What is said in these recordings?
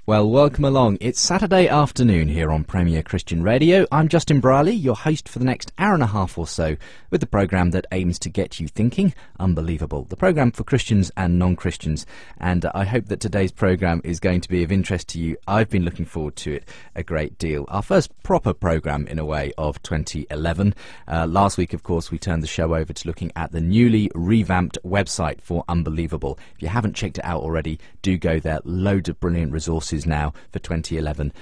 Well, welcome along. It's Saturday afternoon here on Premier Christian Radio. I'm Justin Briley, your host for the next hour and a half or so, with the programme that aims to get you thinking. Unbelievable. The programme for Christians and non-Christians. And I hope that today's programme is going to be of interest to you. I've been looking forward to it a great deal. Our first proper programme, in a way, of 2011. Last week, of course, we turned the show over to looking at the newly revamped website for Unbelievable. If you haven't checked it out already, do go there. Loads of brilliant resources now for 2011,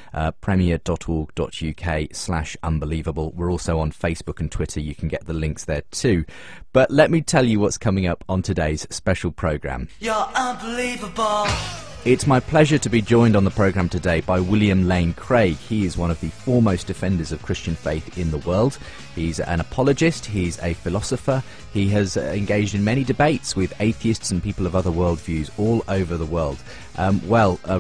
premier.org.uk/unbelievable. We're also on Facebook and Twitter. You can get the links there too. But let me tell you what's coming up on today's special programme. You're unbelievable. It's my pleasure to be joined on the programme today by William Lane Craig. He is one of the foremost defenders of Christian faith in the world. He's an apologist, he's a philosopher, he has engaged in many debates with atheists and people of other worldviews all over the world.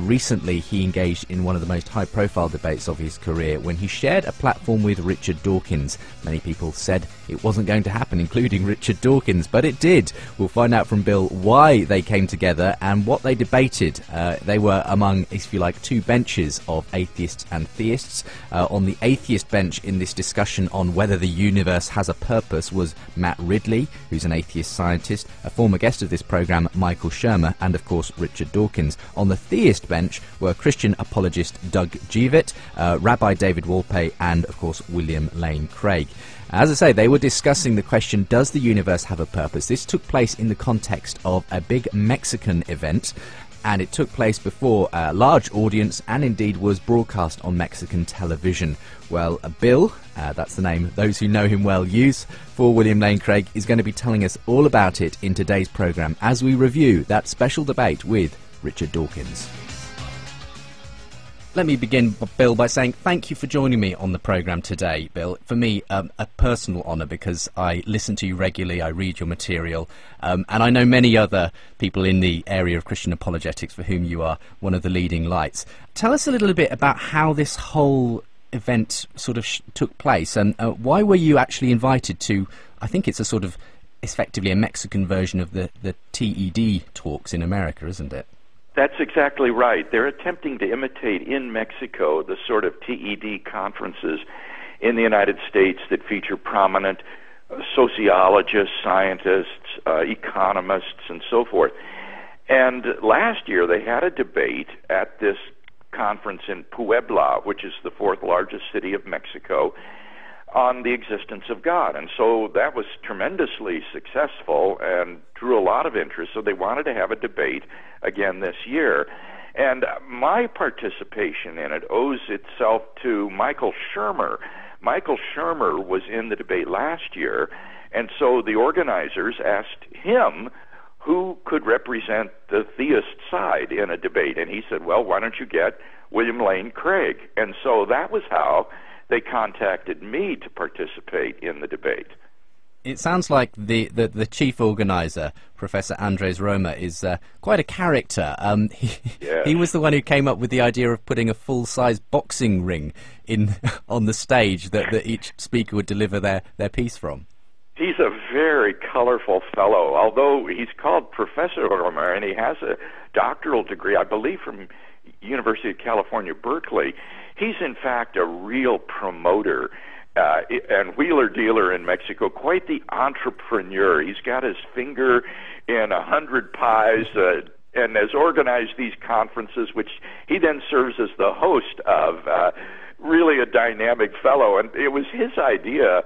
Recently he engaged in one of the most high-profile debates of his career when he shared a platform with Richard Dawkins. Many people said it wasn't going to happen, including Richard Dawkins, but it did. We'll find out from Bill why they came together and what they debated. They were among, if you like, two benches of atheists and theists. On the atheist bench in this discussion on whether the universe has a purpose was Matt Ridley, who's an atheist scientist, a former guest of this programme, Michael Shermer, and of course Richard Dawkins. On the theist bench were Christian apologist Doug Jevitt, Rabbi David Wolpe, and of course William Lane Craig. As I say, they were discussing the question, does the universe have a purpose? This took place in the context of a big Mexican event, and it took place before a large audience and indeed was broadcast on Mexican television. Well, Bill, that's the name those who know him well use, for William Lane Craig, is going to be telling us all about it in today's programme as we review that special debate with Richard Dawkins. Let me begin, Bill, by saying thank you for joining me on the programme today, Bill. For me, a personal honour because I listen to you regularly, I read your material, and I know many other people in the area of Christian apologetics for whom you are one of the leading lights. Tell us a little bit about how this whole event sort of took place, and why were you actually invited to, I think it's a sort of, effectively a Mexican version of the TED talks in America, isn't it? That's exactly right. They're attempting to imitate in Mexico the sort of TED conferences in the United States that feature prominent sociologists, scientists, economists, and so forth. And last year they had a debate at this conference in Puebla, which is the fourth largest city of Mexico, on the existence of God. And so that was tremendously successful and drew a lot of interest, so they wanted to have a debate again this year. And my participation in it owes itself to Michael Shermer. Michael Shermer was in the debate last year, and so the organizers asked him who could represent the theist side in a debate. And he said, well, why don't you get William Lane Craig? And so that was how they contacted me to participate in the debate. It sounds like the chief organizer, Professor Andres Roma, is quite a character. He was the one who came up with the idea of putting a full-size boxing ring on the stage that each speaker would deliver their piece from. He's a very colorful fellow, although he's called Professor Roma, and he has a doctoral degree, I believe, from University of California, Berkeley. He's, in fact, a real promoter and wheeler dealer in Mexico, quite the entrepreneur. He's got his finger in 100 pies and has organized these conferences, which he then serves as the host of. Really a dynamic fellow. And it was his idea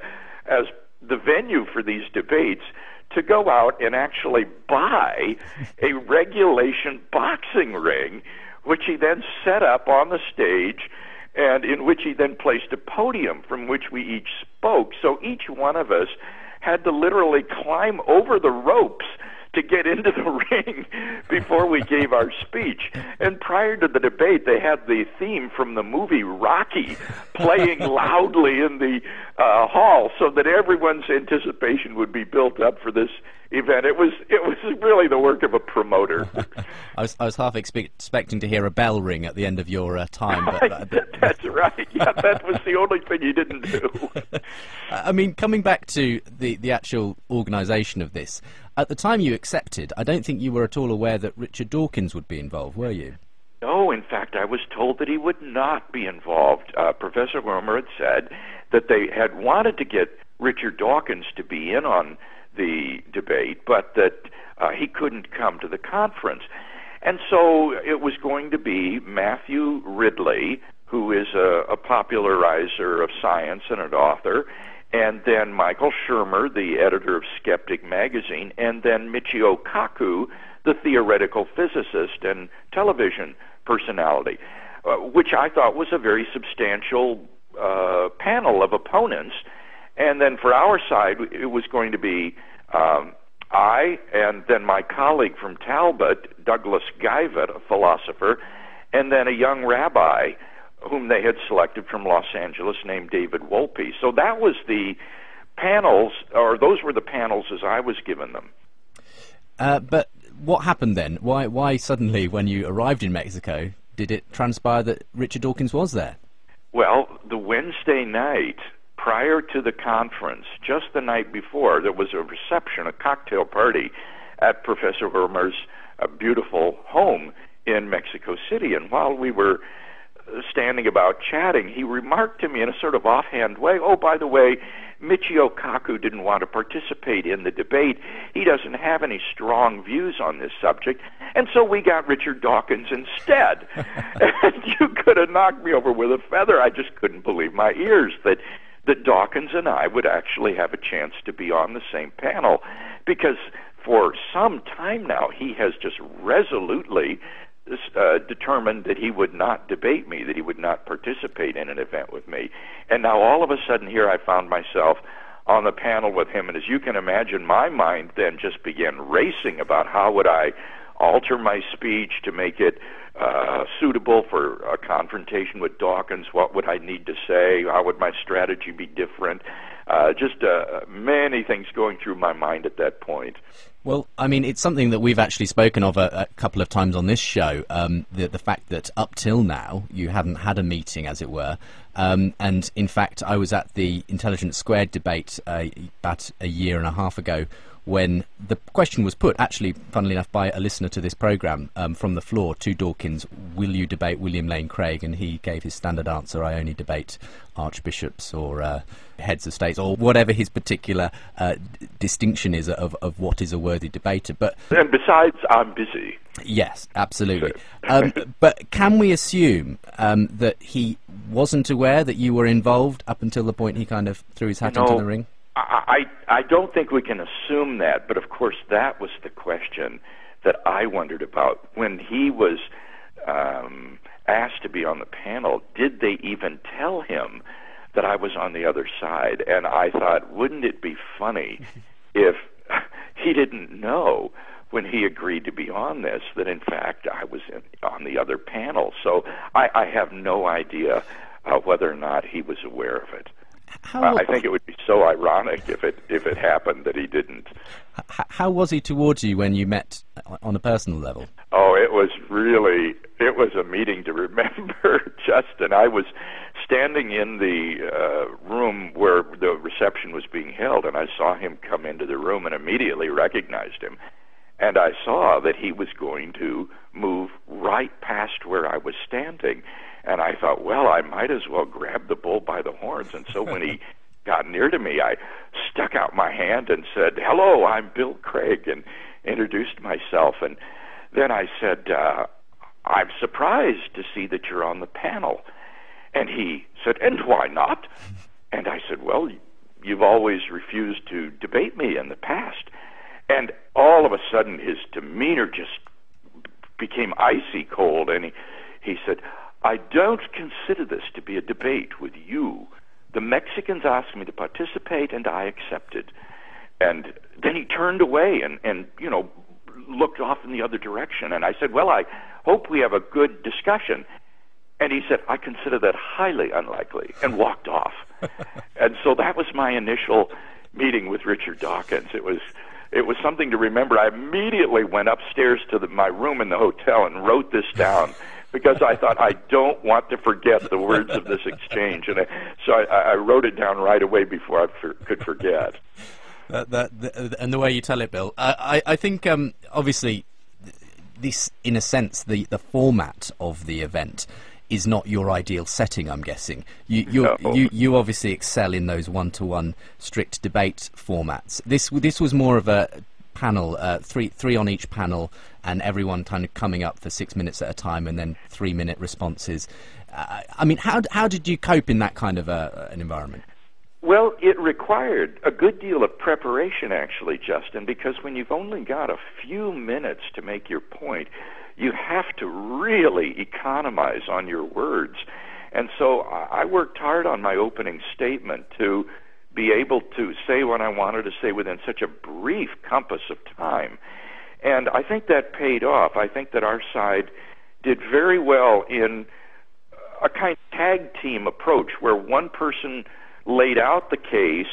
as the venue for these debates to go out and actually buy a regulation boxing ring, which he then set up on the stage, and in which he then placed a podium from which we each spoke. So each one of us had to literally climb over the ropes to get into the ring before we gave our speech. And prior to the debate, they had the theme from the movie Rocky playing loudly in the hall so that everyone's anticipation would be built up for this event. It was really the work of a promoter. I was half expecting to hear a bell ring at the end of your time. But, That's right. Yeah, that was the only thing you didn't do. I mean, coming back to the actual organisation of this, at the time you accepted, I don't think you were at all aware that Richard Dawkins would be involved, were you? No, in fact, I was told that he would not be involved. Professor Romer had said that they had wanted to get Richard Dawkins to be in on the debate, but that he couldn't come to the conference. And so it was going to be Matthew Ridley, who is a popularizer of science and an author, and then Michael Shermer, the editor of Skeptic magazine, and then Michio Kaku, the theoretical physicist and television personality, which I thought was a very substantial panel of opponents. And then for our side, it was going to be I and then my colleague from Talbot, Douglas Guyvet, a philosopher, and then a young rabbi whom they had selected from Los Angeles named David Wolpe. So that was the panels, or those were the panels as I was given them. But what happened then? Why suddenly, when you arrived in Mexico, did it transpire that Richard Dawkins was there? Well, the Wednesday night prior to the conference, just the night before, there was a reception, a cocktail party at Professor Romer's beautiful home in Mexico City. And while we were standing about chatting, he remarked to me in a sort of offhand way, oh, by the way, Michio Kaku didn't want to participate in the debate. He doesn't have any strong views on this subject, and so we got Richard Dawkins instead. And you could have knocked me over with a feather. I just couldn't believe my ears that Dawkins and I would actually have a chance to be on the same panel, because for some time now he has just resolutely determined that he would not debate me, that he would not participate in an event with me. And now all of a sudden here I found myself on the panel with him, and as you can imagine, my mind then just began racing about how would I alter my speech to make it suitable for a confrontation with Dawkins. What would I need to say? How would my strategy be different? Just many things going through my mind at that point. Well, I mean, it's something that we've actually spoken of a couple of times on this show, the fact that up till now you hadn't had a meeting, as it were. And in fact, I was at the Intelligence Squared debate about a year and a half ago, when the question was put, actually, funnily enough, by a listener to this programme from the floor to Dawkins, will you debate William Lane Craig? And he gave his standard answer, I only debate archbishops or heads of states, or whatever his particular distinction is of what is a worthy debater. And besides, I'm busy. Yes, absolutely. But can we assume that he wasn't aware that you were involved up until the point he kind of threw his hat into the ring? I don't think we can assume that, but of course that was the question that I wondered about. When he was asked to be on the panel, did they even tell him that I was on the other side? And I thought, wouldn't it be funny if he didn't know when he agreed to be on this that in fact I was on the other panel? So I have no idea whether or not he was aware of it. I think it would be so ironic if it happened that he didn't. How was he towards you when you met on a personal level? Oh, it was a meeting to remember, Justin. I was standing in the room where the reception was being held, and I saw him come into the room and immediately recognized him. And I saw that he was going to move right past where I was standing. And I thought, well, I might as well grab the bull by the horns. And so when he got near to me, I stuck out my hand and said, hello, I'm Bill Craig, and introduced myself. And then I said, I'm surprised to see that you're on the panel. And he said, and why not? And I said, well, you've always refused to debate me in the past. And all of a sudden, his demeanor just became icy cold, and he said, I don't consider this to be a debate with you. The Mexicans asked me to participate, and I accepted. And then he turned away and looked off in the other direction. And I said, well, I hope we have a good discussion. And he said, I consider that highly unlikely, and walked off. And so that was my initial meeting with Richard Dawkins. It was something to remember. I immediately went upstairs to my room in the hotel and wrote this down, because I thought, I don't want to forget the words of this exchange. And so I wrote it down right away before I could forget. And the way you tell it, Bill, I think, obviously, this, in a sense, the format of the event is not your ideal setting, I'm guessing. You obviously excel in those one-to-one strict debate formats. This was more of a panel, three on each panel, and everyone kind of coming up for 6 minutes at a time, and then 3-minute responses. I mean, how did you cope in that kind of an environment? Well, it required a good deal of preparation, actually, Justin, because when you've only got a few minutes to make your point, you have to really economize on your words. And so I worked hard on my opening statement to be able to say what I wanted to say within such a brief compass of time. And I think that paid off. I think that our side did very well in a kind of tag team approach where one person laid out the case,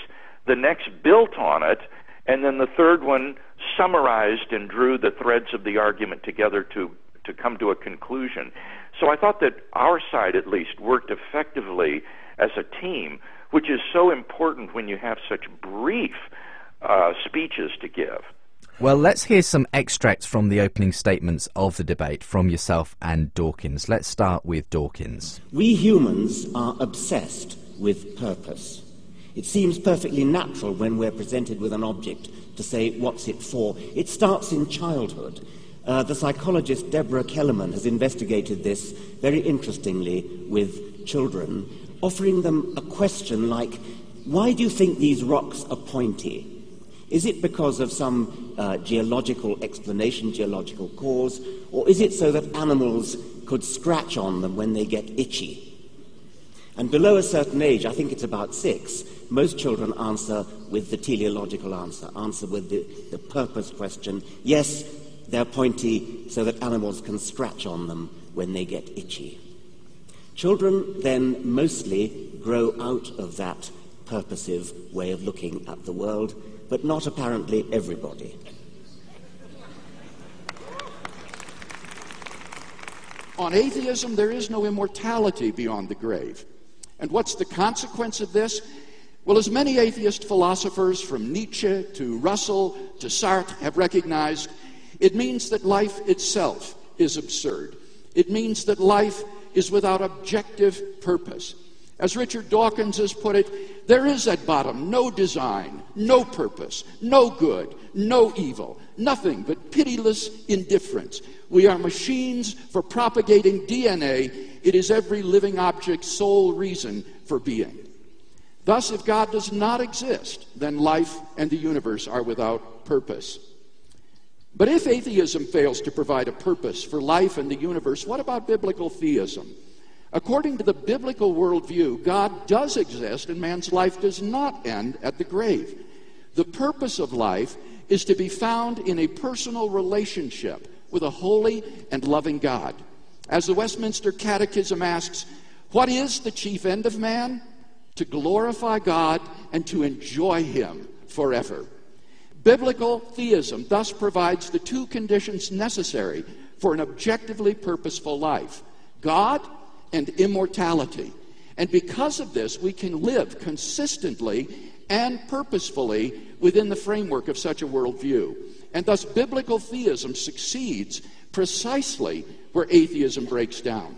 the next built on it, and then the third one summarized and drew the threads of the argument together to come to a conclusion. So I thought that our side, at least, worked effectively as a team, which is so important when you have such brief speeches to give. Well, let's hear some extracts from the opening statements of the debate from yourself and Dawkins. Let's start with Dawkins. We humans are obsessed with purpose. It seems perfectly natural when we're presented with an object to say, what's it for? It starts in childhood. The psychologist Deborah Kellerman has investigated this very interestingly with children, offering them a question like, why do you think these rocks are pointy? Is it because of some geological explanation, geological cause, or is it so that animals could scratch on them when they get itchy? And below a certain age, I think it's about 6, most children answer with the teleological answer with the purpose question. Yes, they're pointy so that animals can scratch on them when they get itchy. Children then mostly grow out of that purposive way of looking at the world, but not apparently everybody. On atheism, there is no immortality beyond the grave. And what's the consequence of this? Well, as many atheist philosophers, from Nietzsche to Russell to Sartre, have recognized, it means that life itself is absurd. It means that life is without objective purpose. As Richard Dawkins has put it, there is at bottom no design, no purpose, no good, no evil, nothing but pitiless indifference. We are machines for propagating DNA. It is every living object's sole reason for being. Thus, if God does not exist, then life and the universe are without purpose. But if atheism fails to provide a purpose for life and the universe, what about biblical theism? According to the biblical worldview, God does exist and man's life does not end at the grave. The purpose of life is to be found in a personal relationship with a holy and loving God. As the Westminster Catechism asks, what is the chief end of man? To glorify God and to enjoy Him forever. Biblical theism thus provides the two conditions necessary for an objectively purposeful life: God and immortality. And because of this, we can live consistently and purposefully within the framework of such a worldview. And thus, biblical theism succeeds precisely where atheism breaks down.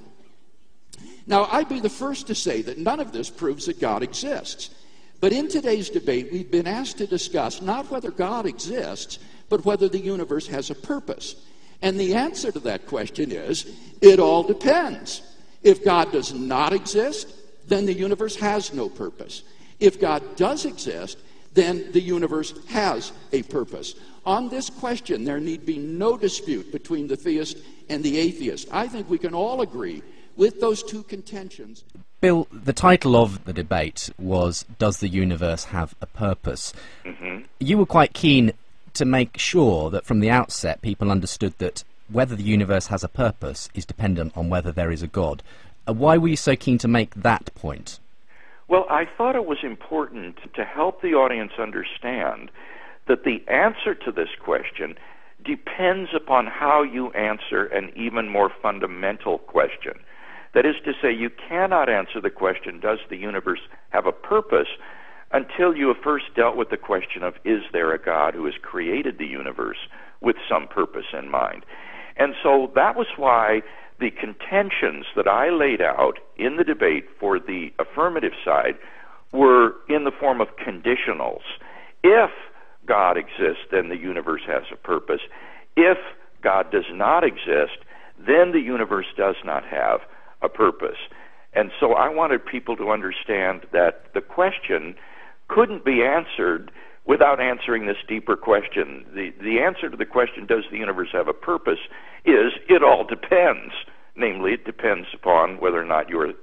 Now, I'd be the first to say that none of this proves that God exists. But in today's debate, we've been asked to discuss not whether God exists, but whether the universe has a purpose. And the answer to that question is, it all depends. If God does not exist, then the universe has no purpose. If God does exist, then the universe has a purpose. On this question, there need be no dispute between the theist and the atheist. I think we can all agree with those two contentions. Bill, the title of the debate was, Does the Universe Have a Purpose? Mm-hmm. You were quite keen to make sure that from the outset people understood that whether the universe has a purpose is dependent on whether there is a God. Why were you so keen to make that point? Well, I thought it was important to help the audience understand that the answer to this question depends upon how you answer an even more fundamental question. That is to say, you cannot answer the question, does the universe have a purpose, until you have first dealt with the question of, is there a God who has created the universe with some purpose in mind? And so that was why the contentions that I laid out in the debate for the affirmative side were in the form of conditionals. If God exists, then the universe has a purpose. If God does not exist, then the universe does not have a purpose. And so I wanted people to understand that the question couldn't be answered without answering this deeper question. The answer to the question, does the universe have a purpose, is it all depends. Namely, it depends upon whether or not your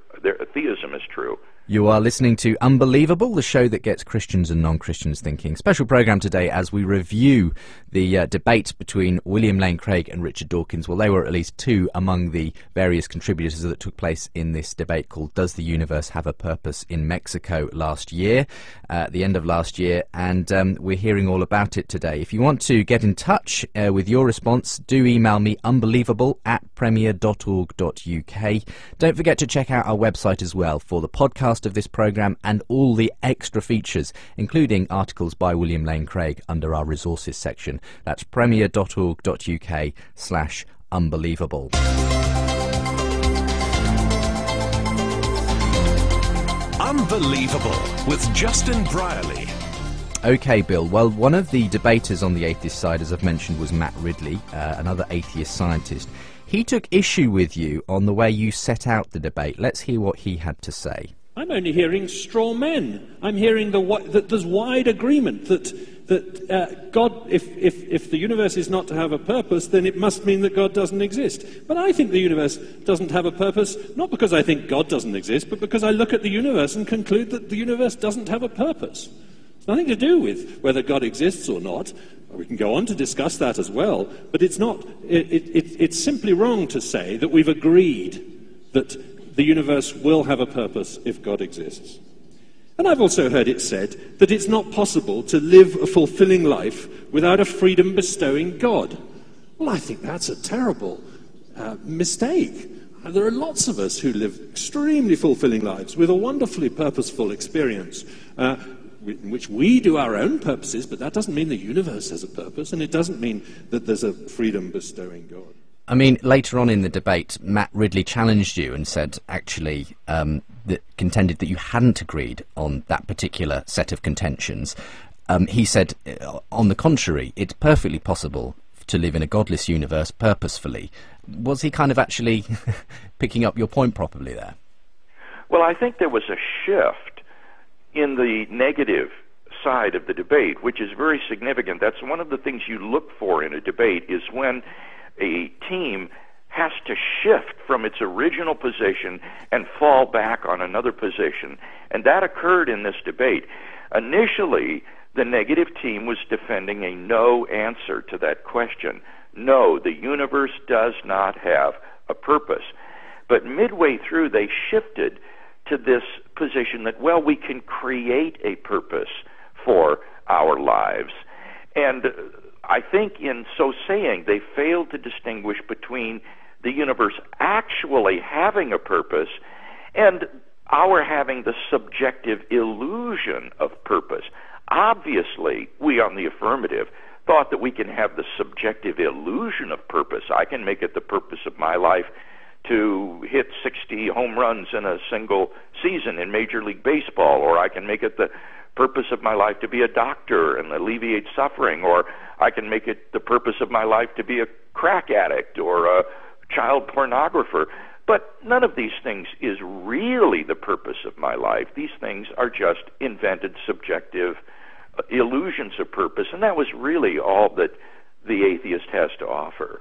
theism is true. You are listening to Unbelievable, the show that gets Christians and non-Christians thinking. Special programme today as we review the debate between William Lane Craig and Richard Dawkins. Well, they were at least two among the various contributors that took place in this debate called Does the Universe Have a Purpose in Mexico last year, at the end of last year, and we're hearing all about it today. If you want to get in touch with your response, do email me unbelievable@premier.org.uk. Don't forget to check out our website as well for the podcast of this programme and all the extra features, including articles by William Lane Craig under our resources section. That's premier.org.uk/unbelievable. Unbelievable with Justin Brierley. OK, Bill. Well, one of the debaters on the atheist side, as I've mentioned, was Matt Ridley, another atheist scientist. He took issue with you on the way you set out the debate. Let's hear what he had to say. I'm only hearing straw men. I'm hearing that there's wide agreement that God, if the universe is not to have a purpose, then it must mean that God doesn't exist. But I think the universe doesn't have a purpose, not because I think God doesn't exist, but because I look at the universe and conclude that the universe doesn't have a purpose. It's nothing to do with whether God exists or not. We can go on to discuss that as well, but it's not. It's simply wrong to say that we've agreed that the universe will have a purpose if God exists. And I've also heard it said that it's not possible to live a fulfilling life without a freedom-bestowing God. Well, I think that's a terrible mistake. There are lots of us who live extremely fulfilling lives with a wonderfully purposeful experience, in which we do our own purposes, but that doesn't mean the universe has a purpose, and it doesn't mean that there's a freedom-bestowing God. I mean, later on in the debate, Matt Ridley challenged you and said, actually, that contended that you hadn't agreed on that particular set of contentions. He said, on the contrary, it's perfectly possible to live in a godless universe purposefully. Was he kind of actually picking up your point properly there? Well, I think there was a shift in the negative side of the debate, which is very significant. That's one of the things you look for in a debate, is when a team has to shift from its original position and fall back on another position. And that occurred in this debate. Initially, the negative team was defending a no answer to that question. No, the universe does not have a purpose. But midway through, they shifted to this position that, well, we can create a purpose for our lives. And I think in so saying, they failed to distinguish between the universe actually having a purpose and our having the subjective illusion of purpose. Obviously, we on the affirmative thought that we can have the subjective illusion of purpose. I can make it the purpose of my life to hit 60 home runs in a single season in Major League Baseball, or I can make it the purpose of my life to be a doctor and alleviate suffering, or I can make it the purpose of my life to be a crack addict or a child pornographer. But none of these things is really the purpose of my life. These things are just invented subjective illusions of purpose, and that was really all that the atheist has to offer.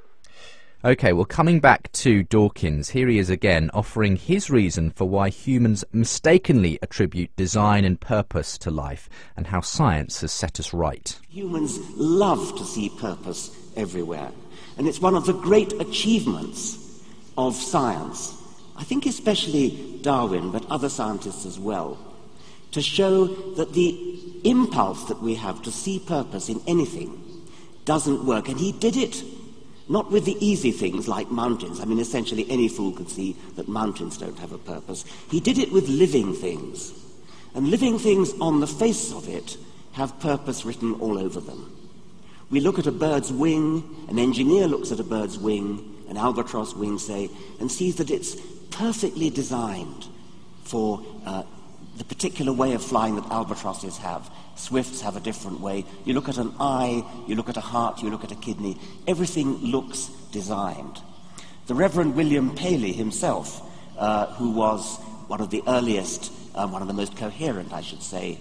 OK, well, coming back to Dawkins, here he is again, offering his reason for why humans mistakenly attribute design and purpose to life, and how science has set us right. Humans love to see purpose everywhere, and it's one of the great achievements of science, I think especially Darwin, but other scientists as well, to show that the impulse that we have to see purpose in anything doesn't work. And he did it not with the easy things like mountains. I mean, essentially any fool could see that mountains don't have a purpose. He did it with living things. And living things on the face of it have purpose written all over them. We look at a bird's wing, an engineer looks at a bird's wing, an albatross wing, say, and sees that it's perfectly designed for the particular way of flying that albatrosses have. Swifts have a different way. You look at an eye, you look at a heart, you look at a kidney. Everything looks designed. The Reverend William Paley himself, who was one of the earliest, one of the most coherent, I should say,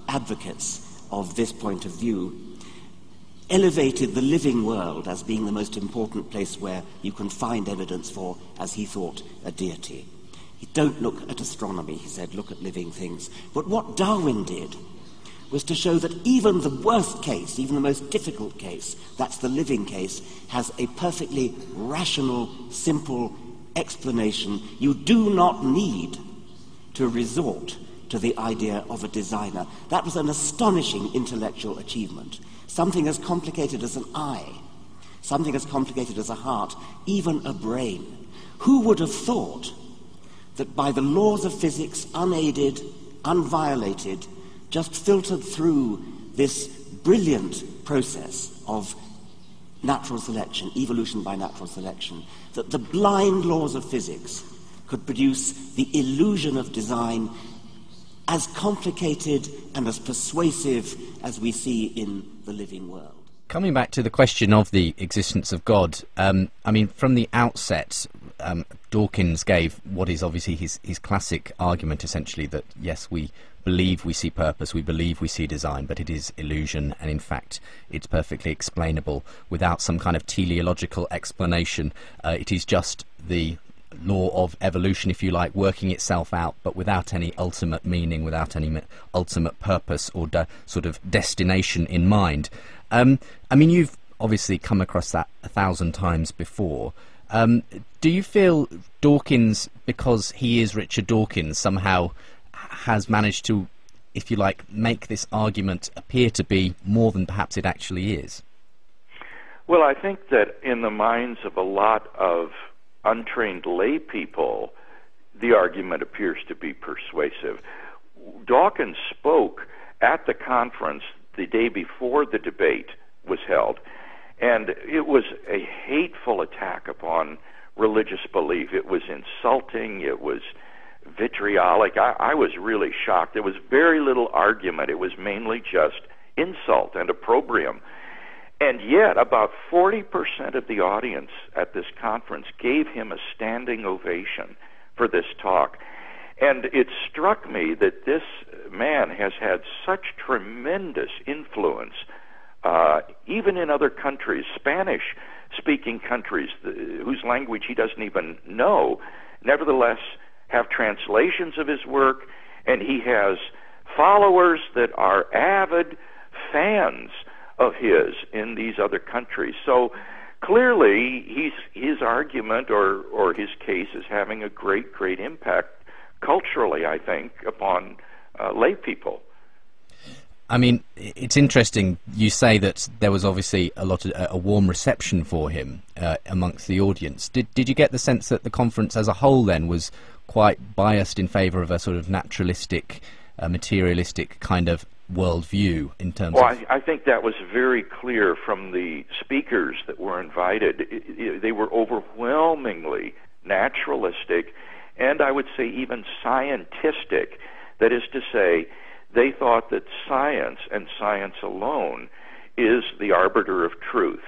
advocates of this point of view, elevated the living world as being the most important place where you can find evidence for, as he thought, a deity. Don't look at astronomy, he said, look at living things. But what Darwin did was to show that even the worst case, even the most difficult case, that's the living case, has a perfectly rational, simple explanation. You do not need to resort to the idea of a designer. That was an astonishing intellectual achievement. Something as complicated as an eye, something as complicated as a heart, even a brain. Who would have thought that by the laws of physics, unaided, unviolated, just filtered through this brilliant process of natural selection, evolution by natural selection, that the blind laws of physics could produce the illusion of design as complicated and as persuasive as we see in the living world. Coming back to the question of the existence of God, I mean, from the outset, Dawkins gave what is obviously his classic argument, essentially, that yes, we believe we see purpose, we believe we see design, but it is illusion, and in fact it's perfectly explainable without some kind of teleological explanation. It is just the law of evolution, if you like, working itself out, but without any ultimate meaning, without any ultimate purpose or sort of destination in mind. I mean, you've obviously come across that 1,000 times before. Do you feel Dawkins, because he is Richard Dawkins, somehow has managed to, if you like, make this argument appear to be more than perhaps it actually is? Well, I think that in the minds of a lot of untrained lay people, the argument appears to be persuasive. Dawkins spoke at the conference the day before the debate was held, and it was a hateful attack upon religious belief. It was insulting, it was vitriolic. I was really shocked. There was very little argument. It was mainly just insult and opprobrium. And yet, about 40% of the audience at this conference gave him a standing ovation for this talk. And it struck me that this man has had such tremendous influence, even in other countries, Spanish-speaking countries, whose language he doesn't even know, nevertheless have translations of his work, and he has followers that are avid fans of his in these other countries. So clearly his argument or his case is having a great impact culturally, I think, upon lay people. I mean, it's interesting. You say that there was obviously a warm reception for him amongst the audience. Did you get the sense that the conference as a whole then was quite biased in favour of a sort of naturalistic, materialistic kind of worldview in terms of... I think that was very clear from the speakers that were invited. They were overwhelmingly naturalistic, and I would say even scientistic. That is to say, they thought that science and science alone is the arbiter of truth,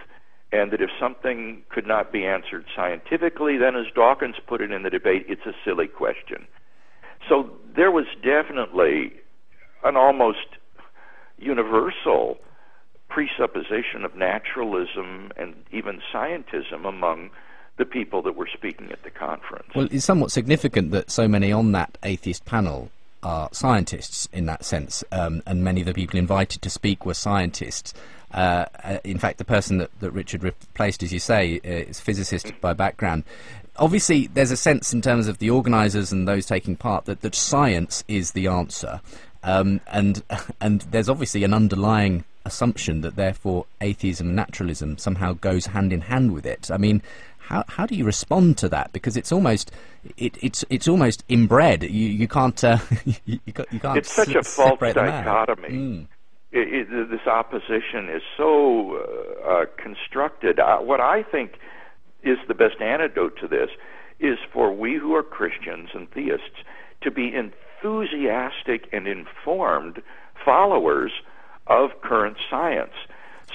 and that if something could not be answered scientifically, then as Dawkins put it in the debate, it's a silly question. So there was definitely an almost universal presupposition of naturalism and even scientism among the people that were speaking at the conference. Well, it's somewhat significant that so many on that atheist panel are scientists in that sense, and many of the people invited to speak were scientists. In fact, the person that Richard replaced, as you say, is a physicist by background. Obviously, there's a sense in terms of the organisers and those taking part that science is the answer, and there's obviously an underlying assumption that therefore atheism and naturalism somehow goes hand in hand with it. I mean, how do you respond to that? Because it's almost inbred. You can't you can't. It's such a false dichotomy. this opposition is so constructed. What I think is the best antidote to this is for we who are Christians and theists to be enthusiastic and informed followers of current science.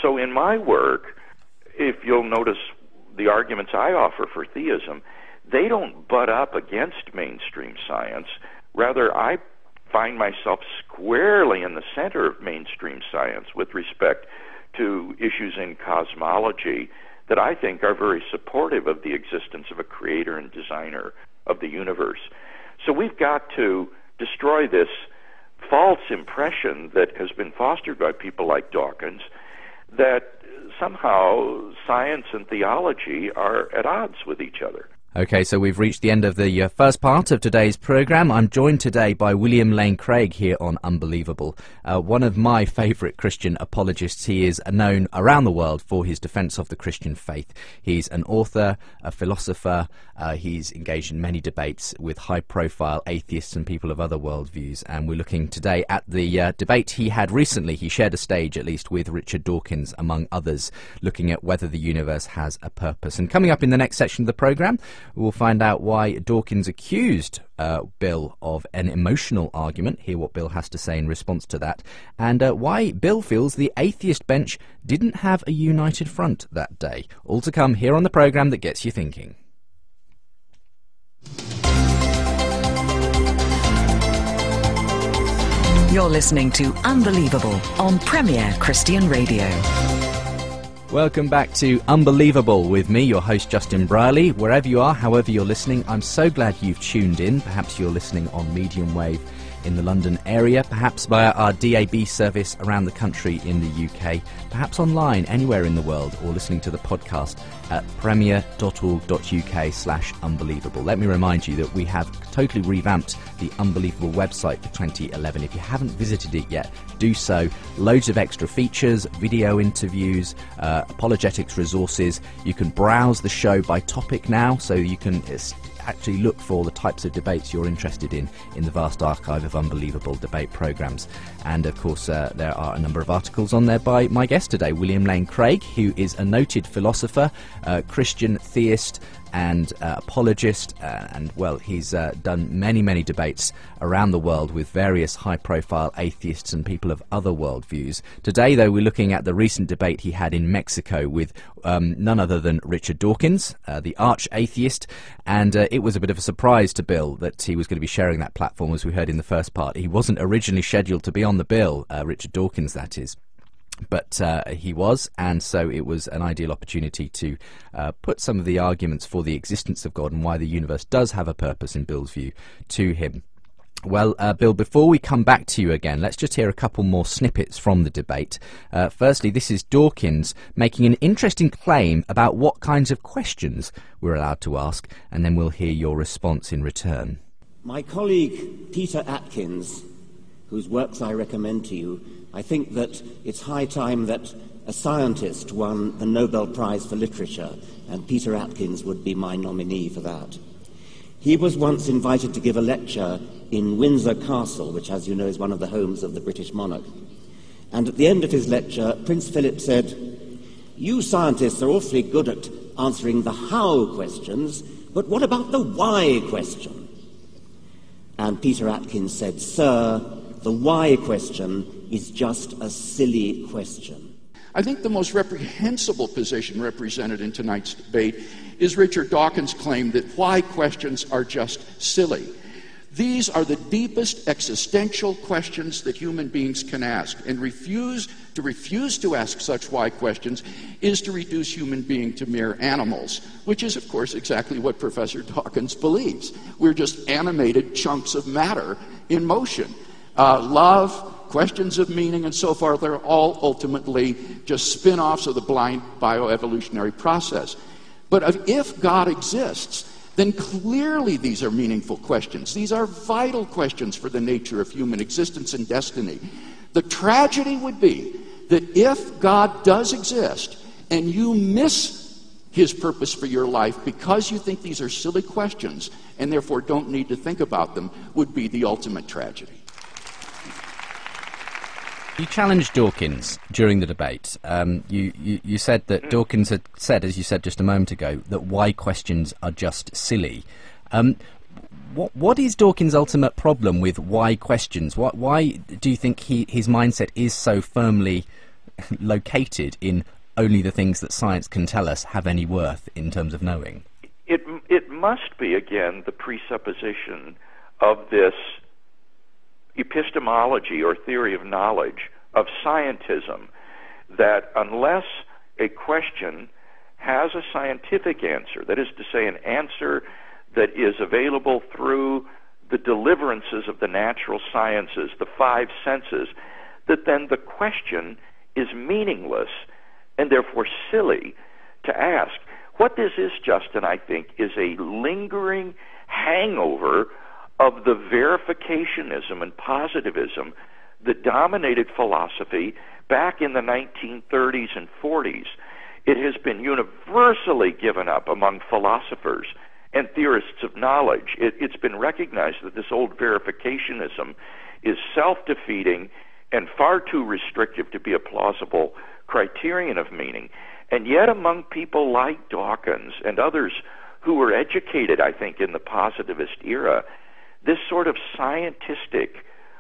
So in my work, if you'll notice the arguments I offer for theism, they don't butt up against mainstream science. Rather, I find myself squarely in the center of mainstream science with respect to issues in cosmology that I think are very supportive of the existence of a creator and designer of the universe. So we've got to destroy this false impression that has been fostered by people like Dawkins that somehow science and theology are at odds with each other. Okay, so we've reached the end of the first part of today's programme. I'm joined today by William Lane Craig here on Unbelievable. One of my favourite Christian apologists. He is known around the world for his defence of the Christian faith. He's an author, a philosopher. He's engaged in many debates with high-profile atheists and people of other worldviews. And we're looking today at the debate he had recently. He shared a stage, at least, with Richard Dawkins, among others, looking at whether the universe has a purpose. And coming up in the next section of the programme, we'll find out why Dawkins accused Bill of an emotional argument, hear what Bill has to say in response to that, and why Bill feels the atheist bench didn't have a united front that day. All to come here on the programme that gets you thinking. You're listening to Unbelievable on Premier Christian Radio. Welcome back to Unbelievable with me, your host Justin Brierley. Wherever you are, however you're listening, I'm so glad you've tuned in. Perhaps you're listening on medium wave in the London area, perhaps via our DAB service around the country in the UK, perhaps online anywhere in the world, or listening to the podcast at premier.org.uk/unbelievable. Let me remind you that we have totally revamped the Unbelievable website for 2011. If you haven't visited it yet, do so. Loads of extra features, video interviews, apologetics resources. You can browse the show by topic now, so you can actually look for the types of debates you're interested in the vast archive of Unbelievable debate programmes. And of course there are a number of articles on there by my guest today, William Lane Craig, who is a noted philosopher, Christian theist and apologist, and well, he's done many debates around the world with various high-profile atheists and people of other worldviews. Today, though, we're looking at the recent debate he had in Mexico with none other than Richard Dawkins, the arch-atheist, and it was a bit of a surprise to Bill that he was going to be sharing that platform, as we heard in the first part. He wasn't originally scheduled to be on the bill, Richard Dawkins, that is. But he was, and so it was an ideal opportunity to put some of the arguments for the existence of God and why the universe does have a purpose in Bill's view to him. Well, Bill, before we come back to you again, let's just hear a couple more snippets from the debate. Firstly, this is Dawkins making an interesting claim about what kinds of questions we're allowed to ask, and then we'll hear your response in return. My colleague Peter Atkins, whose works I recommend to you, I think that it's high time that a scientist won the Nobel Prize for Literature, and Peter Atkins would be my nominee for that. He was once invited to give a lecture in Windsor Castle, which, as you know, is one of the homes of the British monarch. And at the end of his lecture, Prince Philip said, "You scientists are awfully good at answering the how questions, but what about the why question?" And Peter Atkins said, "Sir, the why question is just a silly question." I think the most reprehensible position represented in tonight's debate is Richard Dawkins' claim that why questions are just silly. These are the deepest existential questions that human beings can ask, and refuse to ask such why questions is to reduce human beings to mere animals, which is, of course, exactly what Professor Dawkins believes. We're just animated chunks of matter in motion. Love, questions of meaning, and so forth, they're all ultimately just spin-offs of the blind bioevolutionary process. But if God exists, then clearly these are meaningful questions. These are vital questions for the nature of human existence and destiny. The tragedy would be that if God does exist and you miss his purpose for your life because you think these are silly questions and therefore don't need to think about them, would be the ultimate tragedy. You challenged Dawkins during the debate. You said that Dawkins had said, as you said just a moment ago, that why questions are just silly. What is Dawkins' ultimate problem with why questions? Why do you think his mindset is so firmly located in only the things that science can tell us have any worth in terms of knowing? It must be, again, the presupposition of this epistemology or theory of knowledge of scientism, that unless a question has a scientific answer, that is to say, an answer that is available through the deliverances of the natural sciences, the five senses, that then the question is meaningless and therefore silly to ask. What this is, Justin, I think, is a lingering hangover of the verificationism and positivism that dominated philosophy back in the 1930s and 40s. It has been universally given up among philosophers and theorists of knowledge. It's been recognized that this old verificationism is self-defeating and far too restrictive to be a plausible criterion of meaning. And yet among people like Dawkins and others who were educated, I think, in the positivist era, this sort of scientistic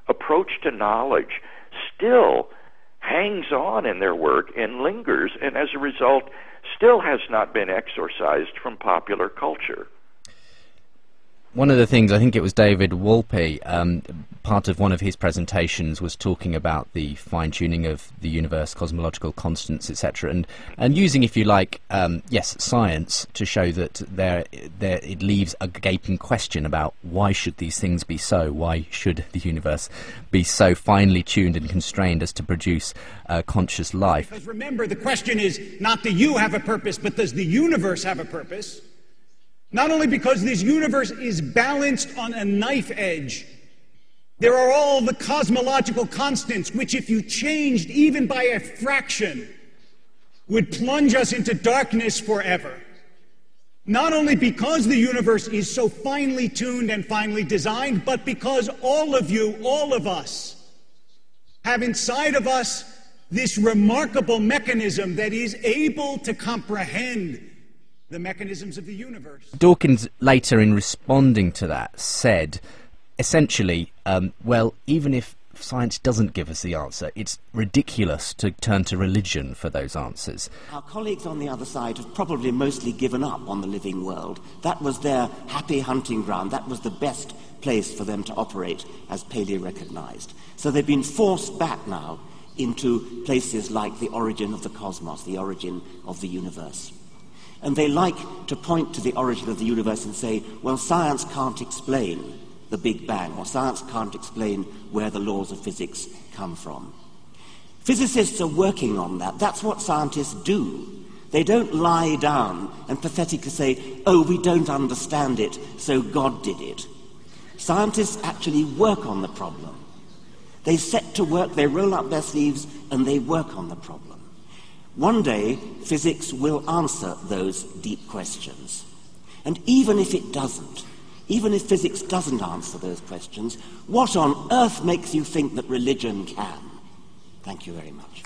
approach to knowledge still hangs on in their work and lingers, and as a result still has not been exorcised from popular culture. One of the things, I think it was David Wolpe, part of one of his presentations was talking about the fine-tuning of the universe, cosmological constants, etc., and using, if you like, science to show that it leaves a gaping question about why should these things be so? Why should the universe be so finely tuned and constrained as to produce conscious life? Because remember, the question is not do you have a purpose, but does the universe have a purpose? Not only because this universe is balanced on a knife edge, there are all the cosmological constants which, if you changed even by a fraction, would plunge us into darkness forever. Not only because the universe is so finely tuned and finely designed, but because all of you, all of us, have inside of us this remarkable mechanism that is able to comprehend the mechanisms of the universe. Dawkins later, in responding to that, said essentially, well, even if science doesn't give us the answer, it's ridiculous to turn to religion for those answers. Our colleagues on the other side have probably mostly given up on the living world. That was their happy hunting ground. That was the best place for them to operate, as Paley recognized. So they've been forced back now into places like the origin of the cosmos, the origin of the universe. And they like to point to the origin of the universe and say, well, science can't explain the Big Bang, or science can't explain where the laws of physics come from. Physicists are working on that. That's what scientists do. They don't lie down and pathetically say, oh, we don't understand it, so God did it. Scientists actually work on the problem. They set to work, they roll up their sleeves, and they work on the problem. One day, physics will answer those deep questions. And even if it doesn't, even if physics doesn't answer those questions, what on earth makes you think that religion can? Thank you very much.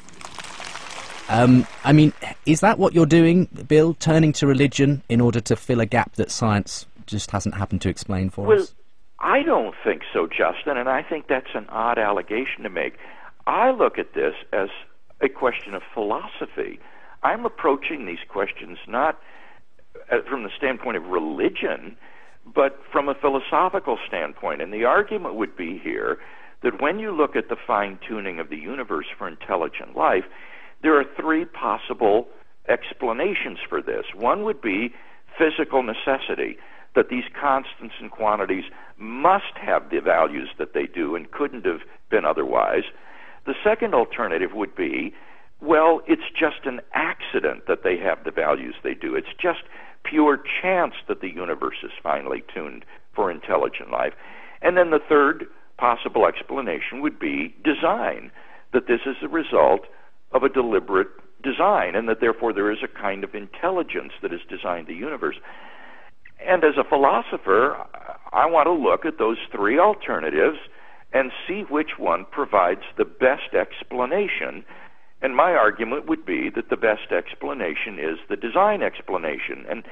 I mean, is that what you're doing, Bill, turning to religion in order to fill a gap that science just hasn't happened to explain for us? I don't think so, Justin, and I think that's an odd allegation to make. I look at this as a question of philosophy. I'm approaching these questions not from the standpoint of religion, but from a philosophical standpoint. And the argument would be here that when you look at the fine-tuning of the universe for intelligent life, there are three possible explanations for this. One would be physical necessity, that these constants and quantities must have the values that they do and couldn't have been otherwise. The second alternative would be, well, it's just an accident that they have the values they do. It's just pure chance that the universe is finely tuned for intelligent life. And then the third possible explanation would be design, that this is a result of a deliberate design, and that therefore there is a kind of intelligence that has designed the universe. And as a philosopher, I want to look at those three alternatives and see which one provides the best explanation. And my argument would be that the best explanation is the design explanation. And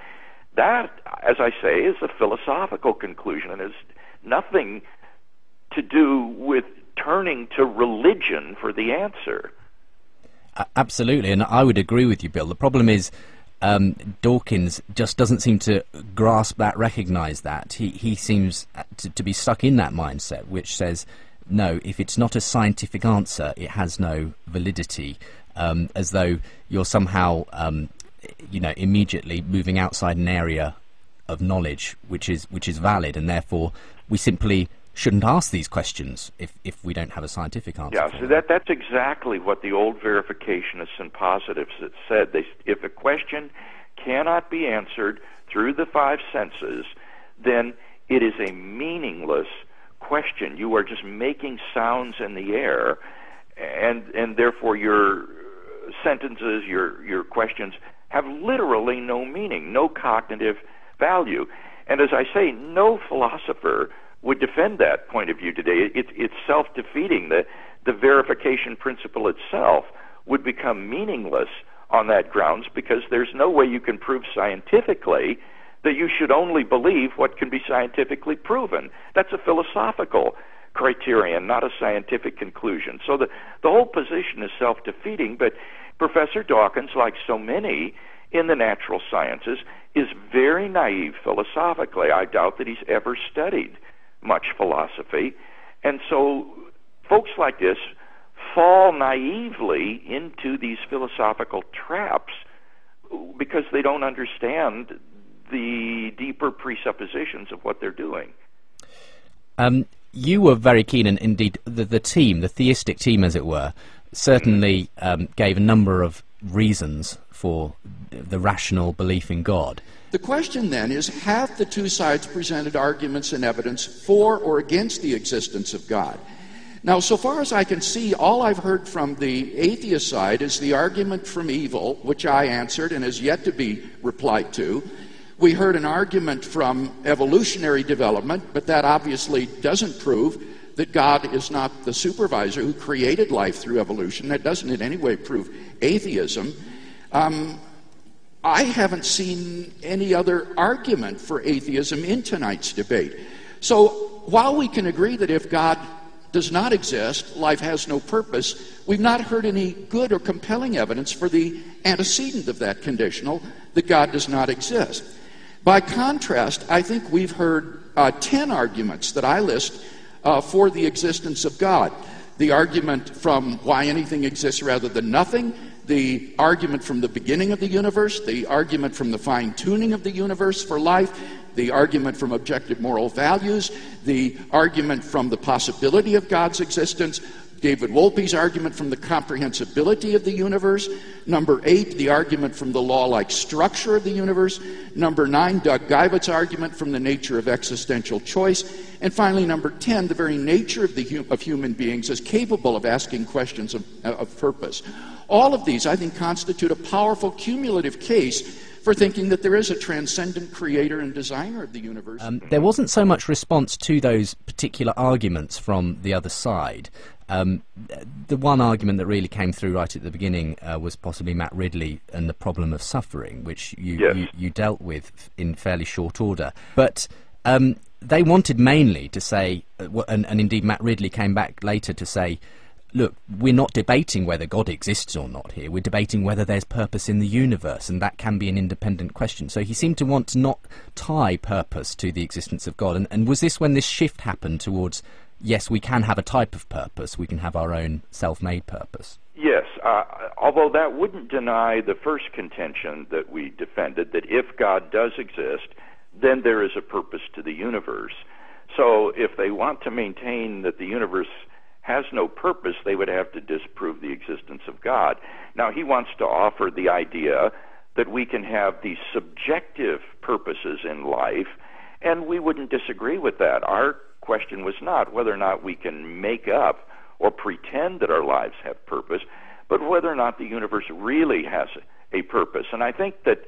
that, as I say, is a philosophical conclusion and has nothing to do with turning to religion for the answer. Absolutely, and I would agree with you, Bill. The problem is Dawkins just doesn't seem to grasp that, recognize that. He seems to be stuck in that mindset, which says, no, if it's not a scientific answer, it has no validity, as though you're somehow, immediately moving outside an area of knowledge which is valid, and therefore we simply shouldn't ask these questions if we don't have a scientific answer. Yeah, so that's exactly what the old verificationists and positives had said. If a question cannot be answered through the five senses, then it is a meaningless question. You are just making sounds in the air, and therefore your sentences, your questions have literally no meaning, no cognitive value. And as I say, no philosopher would defend that point of view today. It's self-defeating. The verification principle itself would become meaningless on that grounds, because there's no way you can prove scientifically that you should only believe what can be scientifically proven. That's a philosophical criterion, not a scientific conclusion. So the whole position is self-defeating, but Professor Dawkins, like so many in the natural sciences, is very naive philosophically. I doubt that he's ever studied much philosophy. And so folks like this fall naively into these philosophical traps because they don't understand the deeper presuppositions of what they're doing. You were very keen, and indeed the team, the theistic team as it were, certainly gave a number of reasons for the rational belief in God. The question then is, have the two sides presented arguments and evidence for or against the existence of God? Now, so far as I can see, all I've heard from the atheist side is the argument from evil, which I answered and has yet to be replied to. We heard an argument from evolutionary development, but that obviously doesn't prove that God is not the supervisor who created life through evolution. That doesn't in any way prove atheism. I haven't seen any other argument for atheism in tonight's debate. So while we can agree that if God does not exist, life has no purpose, we've not heard any good or compelling evidence for the antecedent of that conditional, that God does not exist. By contrast, I think we've heard 10 arguments that I list for the existence of God. The argument from why anything exists rather than nothing, the argument from the beginning of the universe, the argument from the fine-tuning of the universe for life, the argument from objective moral values, the argument from the possibility of God's existence, David Wolpe's argument from the comprehensibility of the universe, number 8, the argument from the law-like structure of the universe, number 9, Doug Guyvet's argument from the nature of existential choice, and finally, number 10, the very nature of human beings as capable of asking questions of purpose. All of these, I think, constitute a powerful cumulative case for thinking that there is a transcendent creator and designer of the universe. There wasn't so much response to those particular arguments from the other side. The one argument that really came through right at the beginning was possibly Matt Ridley and the problem of suffering, which you dealt with in fairly short order. But they wanted mainly to say, and indeed Matt Ridley came back later to say, look, we're not debating whether God exists or not here. We're debating whether there's purpose in the universe, and that can be an independent question. So he seemed to want to not tie purpose to the existence of God. And was this when this shift happened towards, yes, we can have a type of purpose, we can have our own self-made purpose? Yes, although that wouldn't deny the first contention that we defended, that if God does exist, then there is a purpose to the universe. So if they want to maintain that the universe has no purpose, they would have to disprove the existence of God. Now, he wants to offer the idea that we can have these subjective purposes in life, and we wouldn't disagree with that. Our question was not whether or not we can make up or pretend that our lives have purpose, but whether or not the universe really has a purpose. And I think that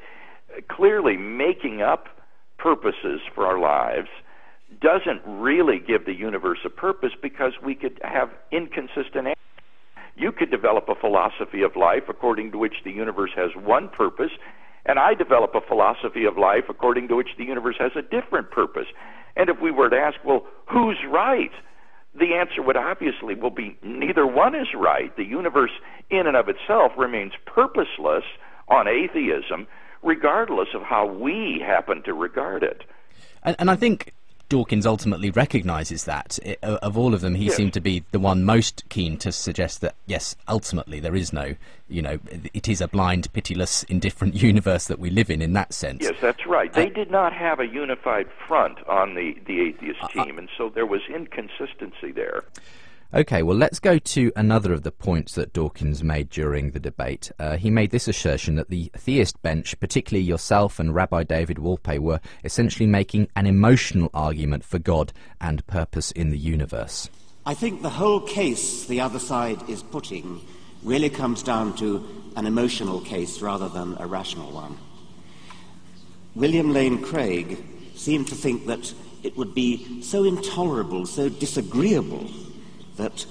clearly making up purposes for our lives doesn't really give the universe a purpose, because we could have inconsistent answers. You could develop a philosophy of life according to which the universe has one purpose, and I develop a philosophy of life according to which the universe has a different purpose. And if we were to ask, well, who's right? The answer would obviously be neither one is right. The universe in and of itself remains purposeless on atheism, regardless of how we happen to regard it. And I think Dawkins ultimately recognises that. Of all of them, he seemed to be the one most keen to suggest that, yes, ultimately there is no, it is a blind, pitiless, indifferent universe that we live in that sense. Yes, that's right. They did not have a unified front on the atheist team, and so there was inconsistency there. Okay, well, let's go to another of the points that Dawkins made during the debate. He made this assertion that the theist bench, particularly yourself and Rabbi David Wolpe, were essentially making an emotional argument for God and purpose in the universe. I think the whole case the other side is putting really comes down to an emotional case rather than a rational one. William Lane Craig seemed to think that it would be so intolerable, so disagreeable, that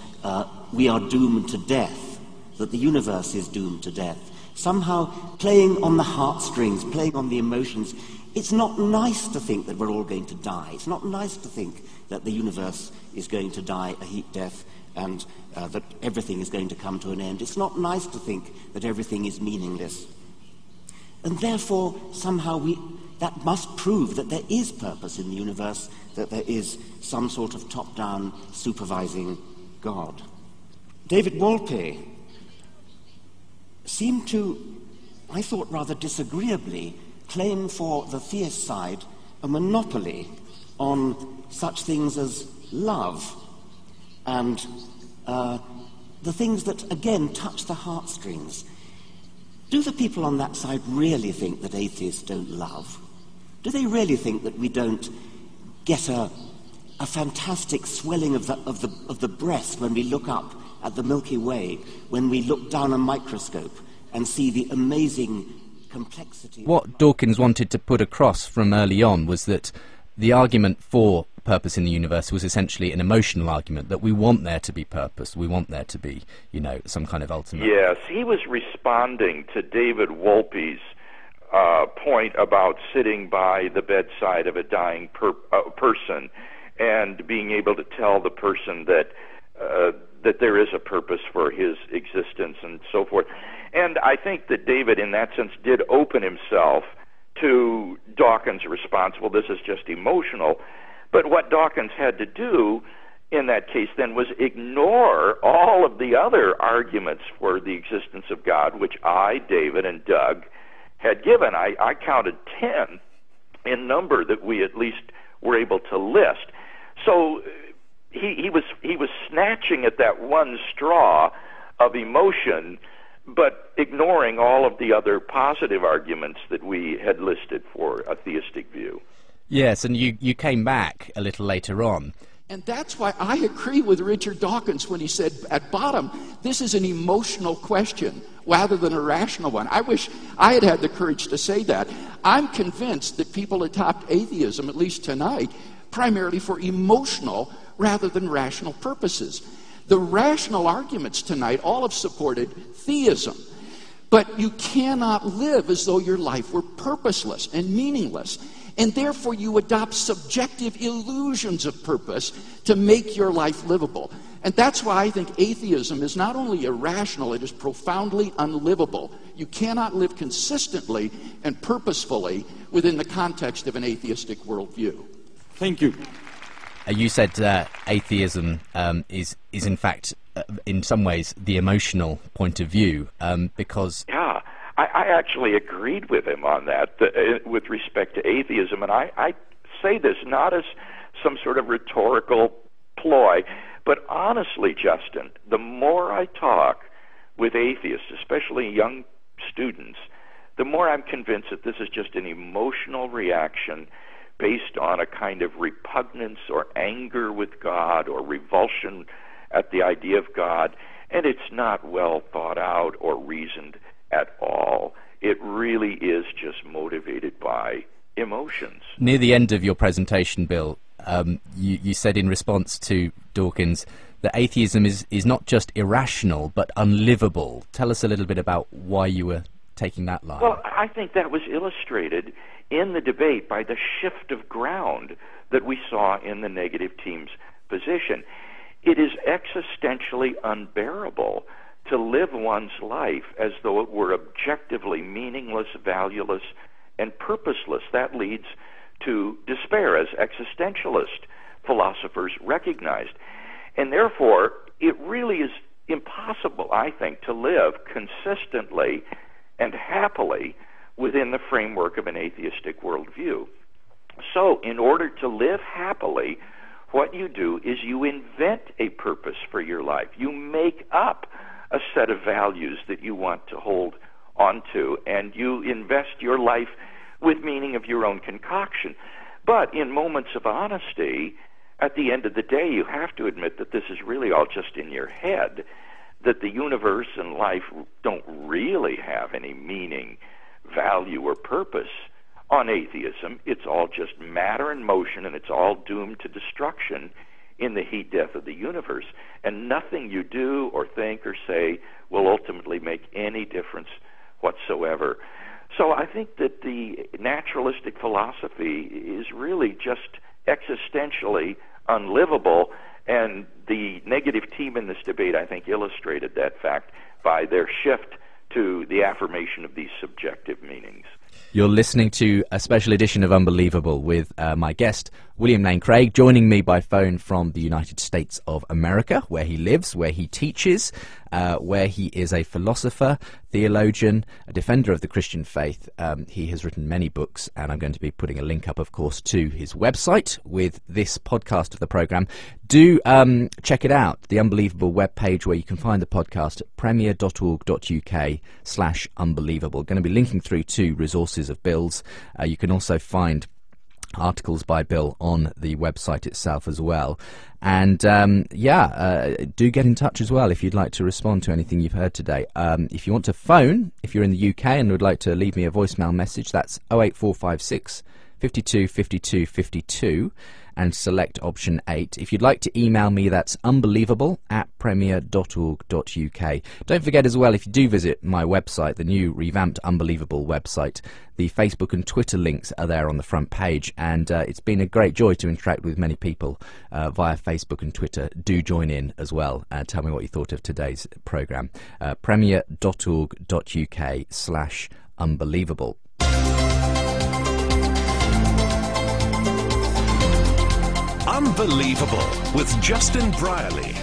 we are doomed to death, that the universe is doomed to death. Somehow playing on the heartstrings, playing on the emotions. It's not nice to think that we're all going to die. It's not nice to think that the universe is going to die a heat death and that everything is going to come to an end. It's not nice to think that everything is meaningless. And therefore, somehow that must prove that there is purpose in the universe, that there is some sort of top-down supervising God. David Wolpe seemed to, I thought rather disagreeably, claim for the theist side a monopoly on such things as love and the things that, again, touch the heartstrings. Do the people on that side really think that atheists don't love? Do they really think that we don't get a fantastic swelling of the breast when we look up at the Milky Way, when we look down a microscope and see the amazing complexity? What Dawkins wanted to put across from early on was that the argument for purpose in the universe was essentially an emotional argument, that we want there to be purpose, we want there to be, some kind of ultimate... Yes, he was responding to David Wolpe's point about sitting by the bedside of a dying person and being able to tell the person that there is a purpose for his existence and so forth. And I think that David, in that sense, did open himself to Dawkins' response, well, this is just emotional. But what Dawkins had to do in that case then was ignore all of the other arguments for the existence of God, which I, David, and Doug had given. I counted 10 in number that we at least were able to list. So he was snatching at that one straw of emotion, but ignoring all of the other positive arguments that we had listed for a theistic view. Yes, and you came back a little later on. And that's why I agree with Richard Dawkins when he said, at bottom, this is an emotional question rather than a rational one. I wish I had had the courage to say that. I'm convinced that people adopt atheism, at least tonight, primarily for emotional rather than rational purposes. The rational arguments tonight all have supported theism. But you cannot live as though your life were purposeless and meaningless. And therefore you adopt subjective illusions of purpose to make your life livable. And that's why I think atheism is not only irrational, it is profoundly unlivable. You cannot live consistently and purposefully within the context of an atheistic worldview. Thank you. You said atheism is in fact, in some ways, the emotional point of view, because... Yeah. I actually agreed with him on that with respect to atheism, and I say this not as some sort of rhetorical ploy, but honestly, Justin, the more I talk with atheists, especially young students, the more I'm convinced that this is just an emotional reaction based on a kind of repugnance or anger with God or revulsion at the idea of God, and it's not well thought out or reasoned at all. It really is just motivated by emotions. Near the end of your presentation, Bill, You said in response to Dawkins that atheism is not just irrational but unlivable. Tell us a little bit about why you were taking that line. Well, I think that was illustrated in the debate by the shift of ground that we saw in the negative team's position. It is existentially unbearable to live one's life as though it were objectively meaningless, valueless, and purposeless. That leads to despair, as existentialist philosophers recognized. And therefore, it really is impossible, I think, to live consistently and happily within the framework of an atheistic worldview. So, in order to live happily, what you do is you invent a purpose for your life. You make up a set of values that you want to hold onto, and you invest your life with meaning of your own concoction. But in moments of honesty, at the end of the day, you have to admit that this is really all just in your head, that the universe and life don't really have any meaning, value, or purpose. On atheism, it's all just matter and motion, and it's all doomed to destruction in the heat death of the universe. And nothing you do or think or say will ultimately make any difference whatsoever. So I think that the naturalistic philosophy is really just existentially unlivable, and the negative team in this debate, I think, illustrated that fact by their shift to the affirmation of these subjective meanings. You're listening to a special edition of Unbelievable with my guest, William Lane Craig, joining me by phone from the United States of America, where he lives, where he teaches, where he is a philosopher, theologian, a defender of the Christian faith. He has written many books, and I'm going to be putting a link up, of course, to his website with this podcast of the programme. Do check it out, the Unbelievable webpage, where you can find the podcast at premier.org.uk/unbelievable. Going to be linking through to resources of Bill's. You can also find articles by Bill on the website itself as well. And do get in touch as well if you'd like to respond to anything you've heard today. If you want to phone, if you're in the UK and would like to leave me a voicemail message, that's 08456 52 52 52 and select option 8. If you'd like to email me, that's unbelievable@premier.org.uk. Don't forget as well, if you do visit my website, the new revamped Unbelievable website, the Facebook and Twitter links are there on the front page, and it's been a great joy to interact with many people via Facebook and Twitter. Do join in as well. Tell me what you thought of today's programme. premier.org.uk/unbelievable. Unbelievable with Justin Brierley.